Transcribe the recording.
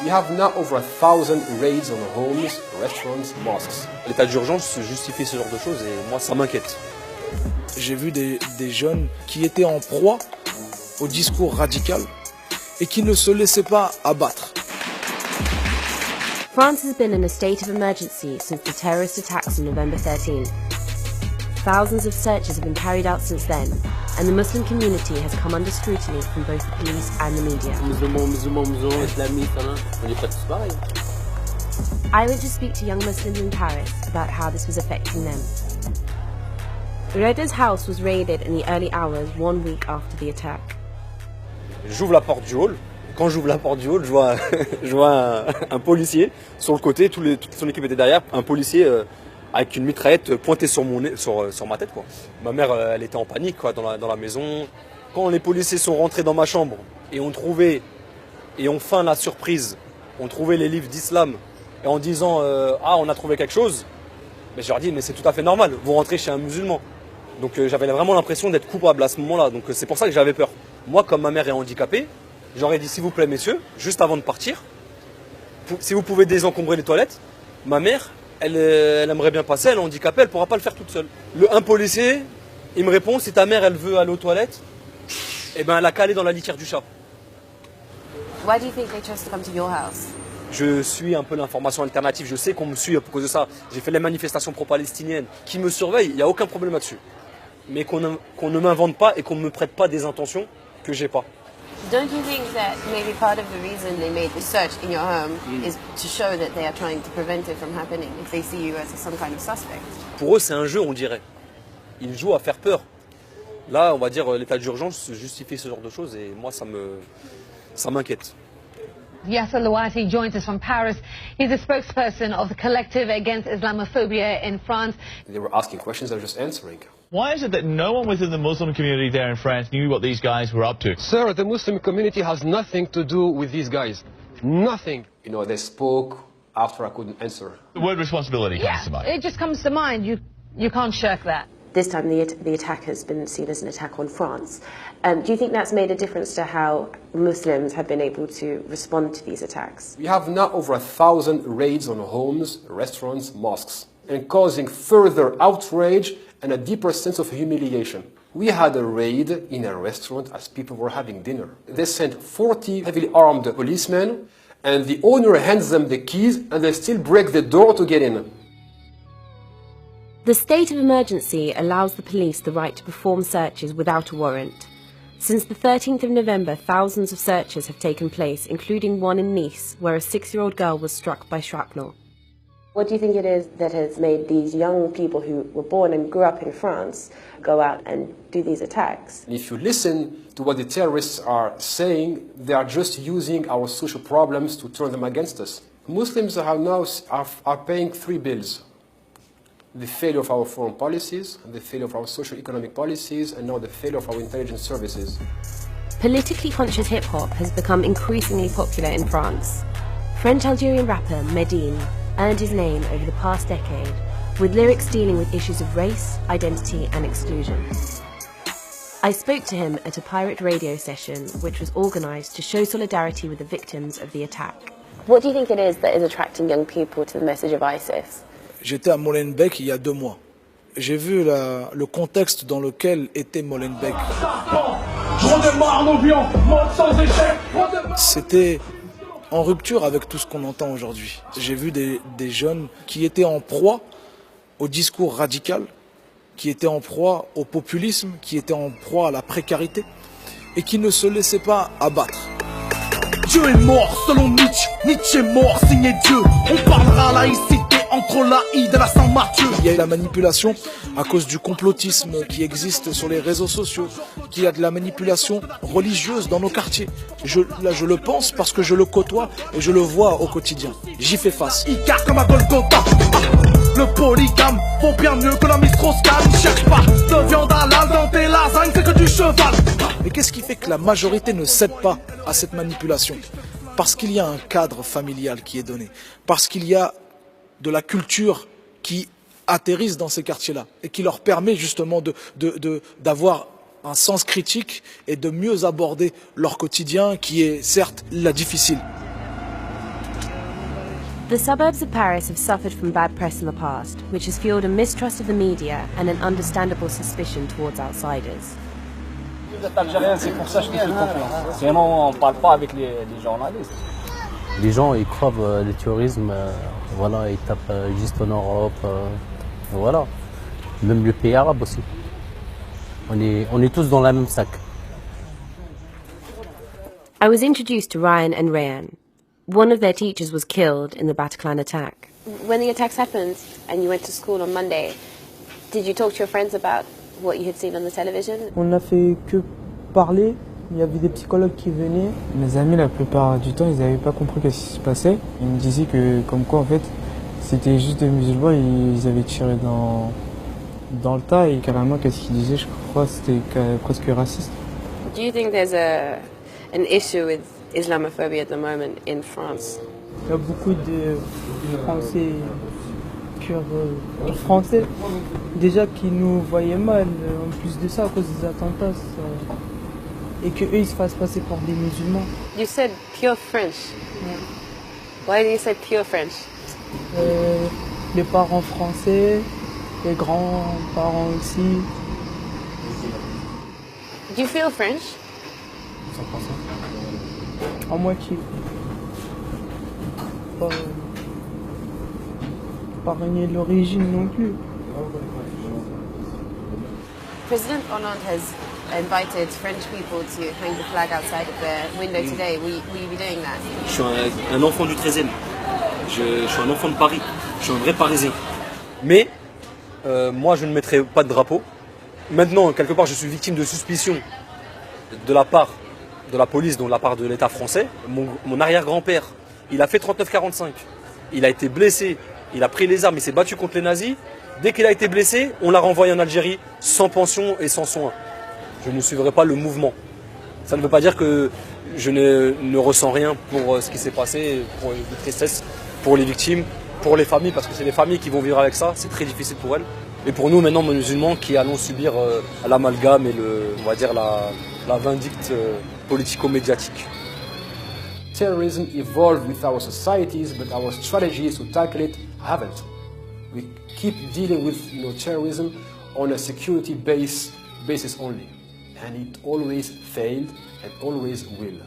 We have now over 1,000 raids on homes, restaurants, mosques. L'état d'urgence justifie ce genre de choses et moi ça m'inquiète. J'ai vu des jeunes qui étaient en proie au discours radical et qui ne se laissaient pas abattre. France has been in a state of emergency since the terrorist attacks on November 13. Thousands of searches have been carried out since then, and the Muslim community has come under scrutiny from both the police and the media. I went to speak to young Muslims in Paris about how this was affecting them. Reda's house was raided in the early hours 1 week after the attack. J'ouvre la porte du hall. Quand j'ouvre la porte du hall, je vois un policier sur le côté, toute son équipe était derrière, un policier avec une mitraillette pointée sur ma tête, quoi. Ma mère, elle était en panique, quoi, dans la maison. Quand les policiers sont rentrés dans ma chambre et ont feint la surprise, ont trouvé les livres d'islam et en disant ah, on a trouvé quelque chose, mais je leur dis mais c'est tout à fait normal, vous rentrez chez un musulman. Donc j'avais vraiment l'impression d'être coupable à ce moment-là, donc c'est pour ça que j'avais peur. Moi, comme ma mère est handicapée, j'aurais dit s'il vous plaît messieurs, juste avant de partir, si vous pouvez désencombrer les toilettes, ma mère, elle aimerait bien passer, elle est handicapée, elle ne pourra pas le faire toute seule. Un policier, il me répond, si ta mère elle veut aller aux toilettes, eh ben elle a qu'à aller dans la litière du chat. Why do you think they chose to come to your house? Je suis un peu l'information alternative, je sais qu'on me suit à cause de ça. J'ai fait les manifestations pro-palestiniennes qui me surveillent, il n'y a aucun problème là-dessus. Mais qu'on ne m'invente pas et qu'on ne me prête pas des intentions que j'ai pas. Don't you think that maybe part of the reason they made the search in your home is to show that they are trying to prevent it from happening if they see you as some kind of suspect? Pour eux, c'est un jeu, on dirait. Ils jouent à faire peur. Là, on va dire l'état d'urgence justifie ce genre de choses et moi, ça m'inquiète. Yasser Louati joins us from Paris. He's a spokesperson of the Collective Against Islamophobia in France. They were asking questions, I was just answering. Why is it that no one within the Muslim community there in France knew what these guys were up to? Sir, the Muslim community has nothing to do with these guys. Nothing. You know, they spoke after I couldn't answer. The word responsibility comes to mind. It just comes to mind. You can't shirk that. This time the attack has been seen as an attack on France. Do you think that's made a difference to how Muslims have been able to respond to these attacks? We have now over 1,000 raids on homes, restaurants, mosques, and causing further outrage and a deeper sense of humiliation. We had a raid in a restaurant as people were having dinner. They sent 40 heavily armed policemen, and the owner hands them the keys, and they still break the door to get in. The state of emergency allows the police the right to perform searches without a warrant. Since the 13th of November, thousands of searches have taken place, including one in Nice, where a 6-year-old girl was struck by shrapnel. What do you think it is that has made these young people who were born and grew up in France go out and do these attacks? If you listen to what the terrorists are saying, they are just using our social problems to turn them against us. Muslims are paying 3 bills. The failure of our foreign policies, the failure of our socio-economic policies, and now the failure of our intelligence services. Politically conscious hip-hop has become increasingly popular in France. French-Algerian rapper Medine earned his name over the past decade with lyrics dealing with issues of race, identity and exclusion. I spoke to him at a pirate radio session which was organised to show solidarity with the victims of the attack. What do you think it is that is attracting young people to the message of ISIS? J'étais à Molenbeek il y a 2 mois. J'ai vu le contexte dans lequel était Molenbeek. C'était en rupture avec tout ce qu'on entend aujourd'hui. J'ai vu des jeunes qui étaient en proie au discours radical, qui étaient en proie au populisme, qui étaient en proie à la précarité et qui ne se laissaient pas abattre. Dieu est mort selon Nietzsche, Nietzsche est mort, signé Dieu. On parlera laïcité entre l'Aïd et la Saint-Mathieu. Il y a la manipulation à cause du complotisme qui existe sur les réseaux sociaux, qu'il y a de la manipulation religieuse dans nos quartiers. Là, je le pense parce que je le côtoie et je le vois au quotidien. J'y fais face. Icar comme à Golgotha. Le polygame vaut bien mieux que la Mistroscan. Ne cherche pas de viande halal dans tes lasagnes, c'est que du cheval. Mais qu'est-ce qui fait que la majorité ne cède pas à cette manipulation? Parce qu'il y a un cadre familial qui est donné, parce qu'il y a de la culture qui atterrissent dans ces quartiers-là et qui leur permet justement d'avoir un sens critique et de mieux aborder leur quotidien qui est certes la difficile. The suburbs of Paris have suffered from bad press in the past, which has fueled a mistrust of the media and an understandable suspicion towards outsiders. Vous êtes algérien, c'est pour ça que je te fais confiance. Sinon, on ne parle pas avec les journalistes. Les gens, ils croient le terrorisme, voilà, ils tapent juste en Europe, voilà. Même le pays arabe aussi. On est tous dans la même sac. I was introduced to Ryan and Rayan. One of their teachers was killed in the Bataclan attack. When the attacks happened and you went to school on Monday, did you talk to your friends about what you had seen on the television? On n'a fait que parler. Il y avait des psychologues qui venaient. Mes amis, la plupart du temps, ils n'avaient pas compris ce qui se passait. Ils me disaient que, comme quoi, en fait, c'était juste des musulmans et ils avaient tiré dans le tas. Et carrément, qu'est-ce qu'ils disaient, je crois, c'était presque raciste. Do you think there's an issue with Islamophobia at the moment in France? Il y a beaucoup de Français, Français déjà qui nous voyaient mal. En plus de ça, à cause des attentats. Et qu'eux, ils se fassent passer pour des musulmans. You said pure French. Yeah. Why do you say pure French? Les parents français, les grands-parents aussi. Do you feel French? En moitié. Pas renier l'origine non plus. President Hollande has invited French people to hang the flag outside of their window today. Will you be doing that? Je suis un enfant du 13e. Je suis un enfant de Paris. Je suis un vrai Parisien. Mais moi, je ne mettrai pas de drapeau. Maintenant, quelque part, je suis victime de suspicion de la part de la police, de la part de l'État français. Mon arrière-grand-père, il a fait 39-45. Il a été blessé. Il a pris les armes. Il s'est battu contre les nazis. Dès qu'il a été blessé, on l'a renvoyé en Algérie sans pension et sans soins. Je ne suivrai pas le mouvement. Ça ne veut pas dire que je ne ressens rien pour ce qui s'est passé, pour les tristesses, pour les victimes, pour les familles, parce que c'est les familles qui vont vivre avec ça. C'est très difficile pour elles. Et pour nous, maintenant, musulmans, qui allons subir l'amalgame et on va dire la vindicte politico-médiatique. Terrorism evolved with our societies, but our strategies to tackle it haven't. We keep dealing with terrorism on a security basis only, and it always failed and always will.